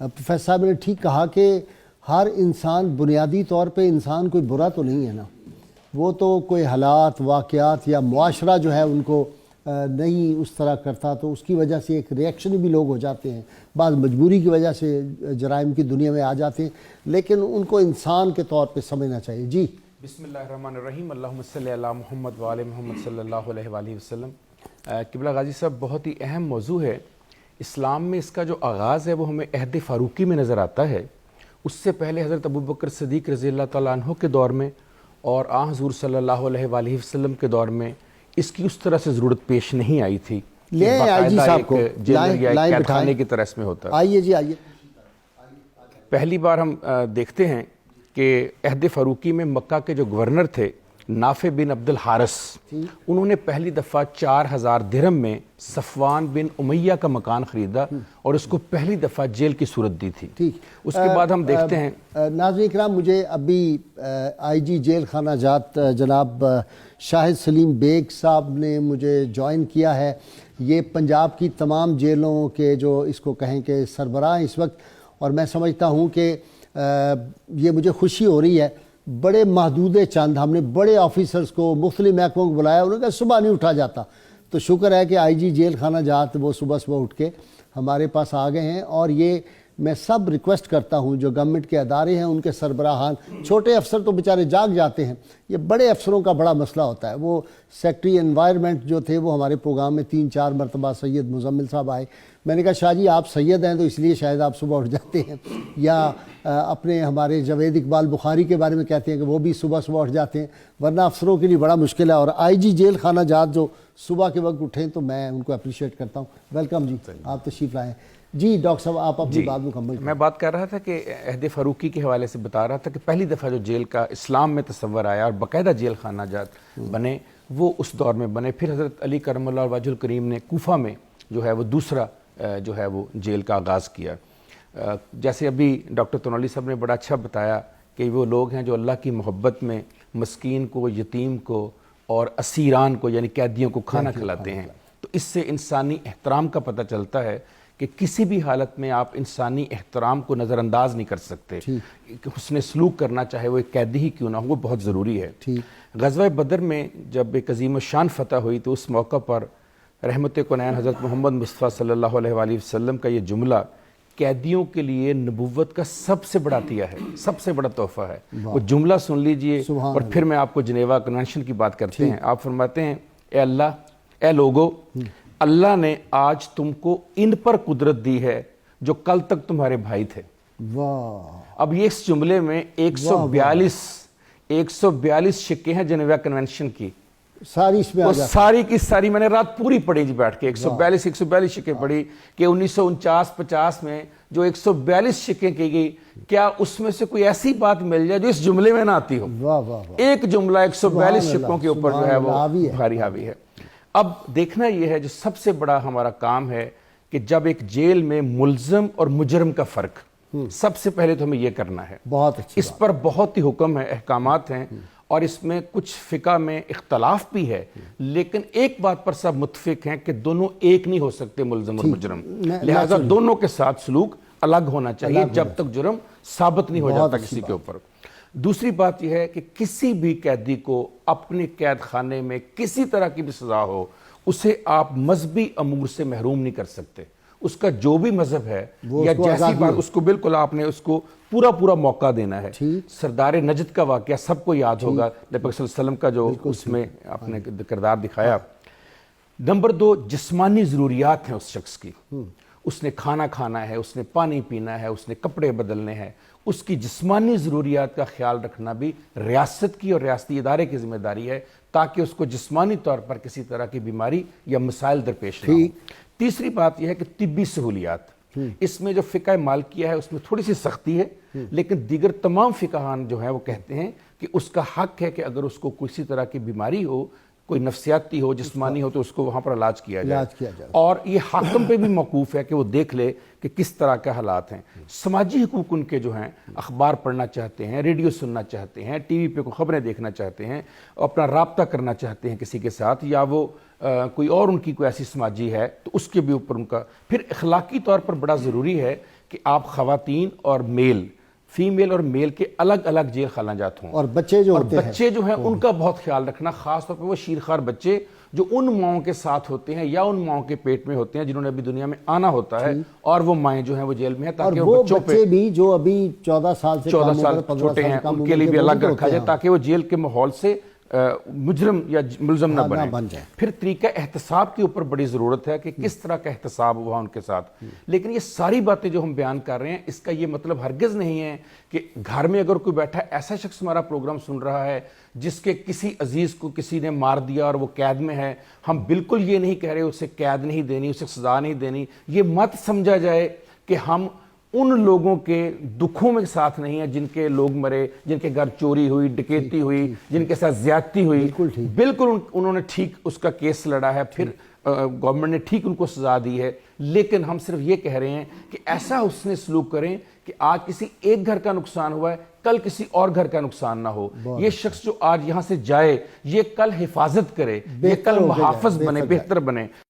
Professor साहब ने ठीक कहा कि हर इंसान बुनियादी तौर पे इंसान कोई बुरा तो नहीं है ना, वो तो कोई हालात वाक़यात या मुआशरा जो है उनको नहीं उस तरह करता, तो उसकी वजह से एक रिएक्शन भी लोग हो जाते हैं, बाद मजबूरी की वजह से जराइम की दुनिया में आ जाते हैं, लेकिन उनको इंसान के तौर पे समझना चाहिए। जी बिस्मिल्लाहिर्रहमानिर्रहीम, अल्लाहुम्मा सल्ली अला मुहम्मद व आले मुहम्मद सल्लल्लाहु अलैहि वसल्लम। क़िबला गाजी साहब, बहुत ही अहम मौजू है। इस्लाम में इसका जो आगाज़ है वो हमें अहद फ़ारूकी में नज़र आता है। उससे पहले हज़रत अबू बकर सिद्दीक़ रज़ियल्लाहु तआला अन्हु के दौर में और हुज़ूर सल्लल्लाहु अलैहि वसल्लम के दौर में इसकी उस तरह से ज़रूरत पेश नहीं आई थी। लाइन खाने की तरह इसमें होता है। आइए जी आइए। पहली बार हम देखते हैं कि अहद फ़ारूकी में मक्का के जो गवर्नर थे नाफे बिन अब्दुल हारिस, उन्होंने पहली दफ़ा 4000 दिरहम में सफ़वान बिन उमैया का मकान ख़रीदा और उसको पहली दफ़ा जेल की सूरत दी थी। ठीक, उसके बाद हम देखते हैं नाज़रीन किराम, मुझे अभी IG जेल खाना जात जनाब शाहिद सलीम बेग साहब ने मुझे ज्वाइन किया है। ये पंजाब की तमाम जेलों के जो इसको कहें कि सरबराह इस वक्त, और मैं समझता हूँ कि ये मुझे खुशी हो रही है। बड़े महदूद चंद हमने बड़े ऑफिसर्स को मुख्तलिफ महकमों को बुलाया, उन्होंने कहा सुबह नहीं उठा जाता, तो शुक्र है कि IG जेल खाना जात वो सुबह सुबह उठ के हमारे पास आ गए हैं। और ये मैं सब रिक्वेस्ट करता हूँ जो गवर्नमेंट के अदारे हैं उनके सरबराहान, छोटे अफसर तो बेचारे जाग जाते हैं, ये बड़े अफसरों का बड़ा मसला होता है। वो सेक्रेटरी एनवायरनमेंट जो थे वो हमारे प्रोग्राम में 3-4 मरतबा सैयद मुजम्मिल साहब आए। मैंने कहा शाह जी आप सैयद हैं तो इसलिए शायद आप सुबह उठ जाते हैं, या अपने हमारे जावेद इकबाल बुखारी के बारे में कहते हैं कि वो भी सुबह सुबह उठ जाते हैं, वरना अफसरों के लिए बड़ा मुश्किल है। और IG जेल खाना जात जो सुबह के वक्त उठें तो मैं उनको अप्रिशिएट करता हूँ। वेलकम जी, आप तशरीफ़ लाएँ। जी डॉक्टर साहब आप अपनी बात मुकम्मल करें। मैं बात कर रहा था कि अहद फ़ारूकी के हवाले से बता रहा था कि पहली दफ़ा जो जेल का इस्लाम में तस्वर आया और बाकायदा जेल खाना जात बने वो उस दौर में बने। फिर हज़रत अली करमल्लाहु वजहुल करीम ने कूफा में जो है वो दूसरा जो है वो जेल का आगाज़ किया। जैसे अभी डॉक्टर तनौली साहब ने बड़ा अच्छा बताया कि वो लोग हैं जो अल्लाह की मोहब्बत में मस्कीन को, यतीम को और असीरान को यानी कैदियों को खाना खिलाते हैं। तो इससे इंसानी एहतराम का पता चलता है कि किसी भी हालत में आप इंसानी एहतराम को नज़रअंदाज नहीं कर सकते। उसने सलूक करना चाहे वो एक कैदी ही क्यों ना हो, वो बहुत ज़रूरी है। ग़ज़वा बदर में जब एक अज़ीम शान फ़तह हुई तो उस मौका पर रहमत कुनैन हज़रत मोहम्मद मुस्तफ़ा सल्लल्लाहु अलैहि वसल्लम का ये जुमला कैदियों के लिए नबुव्वत का सबसे बड़ा अतिया है, सबसे बड़ा तोहफ़ा है। वो जुमला सुन लीजिए और फिर मैं आपको जिनेवा कन्वेंशन की बात करते हैं। आप फरमाते हैं, ए अल्लाह, ए लोगो, अल्लाह ने आज तुमको इन पर कुदरत दी है जो कल तक तुम्हारे भाई थे। वाह। अब ये इस जुमले में 142 शिक्के हैं जिनेवा कन्वेंशन की, सारी इसमें तो सारी की सारी मैंने रात पूरी पढ़ी जी बैठ के। 142 शिक्के पढ़ी कि 1949-50 में जो 142 शिक्के की गई, क्या उसमें से कोई ऐसी बात मिल जाए जो इस जुमले में ना आती हो। वाह वाह वाह। एक जुमला 142 शिक्कों के ऊपर जो है वो भारी हावी है। अब देखना यह है जो सबसे बड़ा हमारा काम है कि जब एक जेल में मुल्ज़म और मुजरम का फ़र्क, सबसे पहले तो हमें यह करना है। बहुत अच्छी इस पर बहुत ही हुक्म है, अहकामात हैं और इसमें कुछ फ़िक़ा में इख्तलाफ भी है, लेकिन एक बात पर सब मुत्फिक हैं कि दोनों एक नहीं हो सकते मुल्ज़म और मुजरम, लिहाजा दोनों के साथ सलूक अलग होना चाहिए जब तक जुर्म साबित नहीं हो जाता किसी के ऊपर। दूसरी बात यह है कि किसी भी कैदी को अपने कैद खाने में किसी तरह की भी सज़ा हो, उसे आप मजहबी अमूर से महरूम नहीं कर सकते। उसका जो भी मजहब है या जैसी बात, उसको बिल्कुल आपने उसको पूरा मौका देना है। सरदार नजद का वाक़या सबको याद होगा, नबी सल्लल्लाहु अलैहि वसल्लम का जो उसमें आपने किरदार दिखाया। नंबर 2, जिस्मानी ज़रूरियात हैं उस शख्स की। उसने खाना खाना है, उसने पानी पीना है, उसने कपड़े बदलने हैं, उसकी जिस्मानी ज़रूरियात का ख्याल रखना भी रियासत की और रियासती इदारे की जिम्मेदारी है, ताकि उसको जिस्मानी तौर पर किसी तरह की बीमारी या मसाइल दरपेश न हो। तीसरी बात यह है कि तिब्बी सहूलियात, इसमें जो फ़िक़ा मालिकिया है उसमें थोड़ी सी सख्ती है, लेकिन दीगर तमाम फ़िक़हान जो है वो कहते हैं कि उसका हक है कि अगर उसको किसी तरह की बीमारी हो, कोई नफ्सियाती हो, जिस्मानी हो, तो उसको वहाँ पर इलाज किया जाए। और ये हाकिम पे भी मौकूफ़ है कि वो देख ले कि किस तरह के हालात हैं। समाजी हुकूक उनके जो हैं, अखबार पढ़ना चाहते हैं, रेडियो सुनना चाहते हैं, TV पे कोई ख़बरें देखना चाहते हैं, अपना राब्ता करना चाहते हैं किसी के साथ, या वो कोई और उनकी कोई ऐसी समाजी है तो उसके भी ऊपर उनका। फिर अखलाकी तौर पर बड़ा ज़रूरी है کہ آپ خواتین اور میل، فیمیل اور میل کے الگ الگ جیل خانہ جات ہوں، اور بچے جو ہوتے ہیں بچے جو ہیں ان کا بہت خیال رکھنا، خاص طور پہ وہ شیرخوار بچے جو ان ماؤں کے ساتھ ہوتے ہیں یا ان ماؤں کے پیٹ میں ہوتے ہیں جنہوں نے ابھی دنیا میں آنا ہوتا ہے، اور وہ مائیں جو ہیں وہ جیل میں ہیں، اور تاکہ وہ بچوں پہ بچے بھی جو ابھی 14 سال سے 14 کم سال عمر 15 چھوٹے سال ہیں سے کم ان عمر کے لیے بھی وہ الگ تو رکھا ہوتے جائے ہیں۔ تاکہ وہ جیل کے ماحول سے مجرم یا ملزم نہ نہ بن بنیں۔ جائیں۔ پھر طریقہ احتساب کے اوپر بڑی ضرورت ہے کہ کس طرح کا احتساب ہوا ان کے ساتھ، لیکن یہ ساری باتیں جو ہم بیان کر رہے ہیں اس کا یہ مطلب ہرگز نہیں ہے کہ گھر میں اگر کوئی بیٹھا ایسا شخص ہمارا پروگرام سن رہا ہے جس کے کسی عزیز کو کسی نے مار دیا اور وہ قید میں ہے، ہم بالکل یہ نہیں کہہ رہے اسے قید نہیں دینی، اسے سزا نہیں دینی، یہ مت سمجھا جائے کہ ہم ان لوگوں کے دکھوں میں ساتھ نہیں ہیں جن کے لوگ مرے، جن کے گھر چوری ہوئی، ڈکیتی ہوئی، جن کے ساتھ زیادتی ہوئی، بالکل انہوں نے ٹھیک اس کا کیس لڑا ہے، پھر گورنمنٹ نے ٹھیک ان کو سزا دی ہے، لیکن ہم صرف یہ کہہ رہے ہیں کہ ایسا حسن سلوک کریں کہ آج کسی ایک گھر کا نقصان ہوا ہے کل کسی اور گھر کا نقصان نہ ہو، یہ شخص جو آج یہاں سے جائے یہ کل حفاظت کرے، یہ کل محافظ بنے، بہتر بنے۔